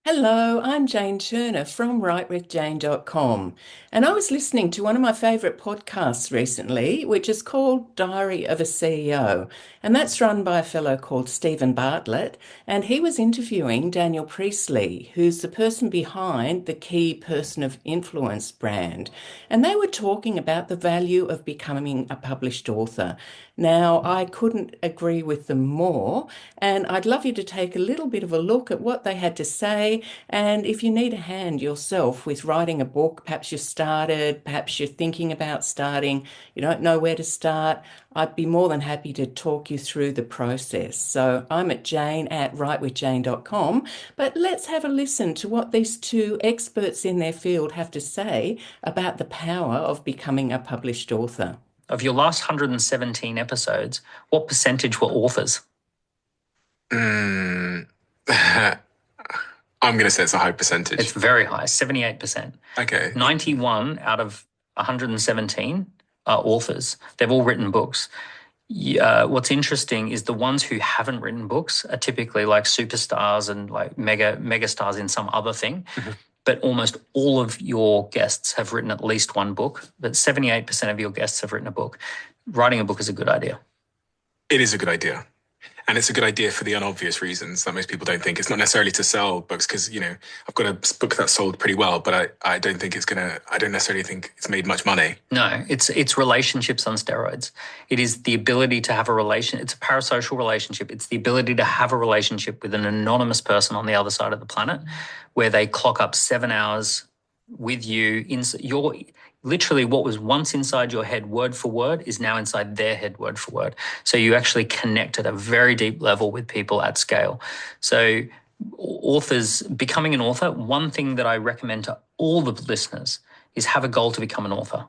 Hello, I'm Jane Turner from writewithjane.com, and I was listening to one of my favourite podcasts recently, which is called Diary of a CEO, and that's run by a fellow called Steven Bartlett, and he was interviewing Daniel Priestley, who's the person behind the Key Person of Influence brand, and they were talking about the value of becoming a published author. Now, I couldn't agree with them more, and I'd love you to take a little bit of a look at what they had to say. And if you need a hand yourself with writing a book, perhaps you've started, perhaps you're thinking about starting, you don't know where to start, I'd be more than happy to talk you through the process. So I'm at Jane at writewithjane.com, but let's have a listen to what these two experts in their field have to say about the power of becoming a published author. Of your last 117 episodes, what percentage were authors? I'm going to say it's a high percentage. It's very high, 78%. Okay. 91 out of 117 are authors. They've all written books. What's interesting is the ones who haven't written books are typically like superstars and like mega stars in some other thing. Mm-hmm. But almost all of your guests have written at least one book. But 78% of your guests have written a book. Writing a book is a good idea. It is a good idea. And it's a good idea for the unobvious reasons that most people don't think. It's not necessarily to sell books because, I've got a book that's sold pretty well, but I don't think I don't necessarily think it's made much money. No, it's relationships on steroids. It is the ability to have it's a parasocial relationship. It's the ability to have a relationship with an anonymous person on the other side of the planet where they clock up 7 hours with you. Literally what was once inside your head word for word is now inside their head word for word. So you actually connect at a very deep level with people at scale. So becoming an author, one thing that I recommend to all the listeners is have a goal to become an author.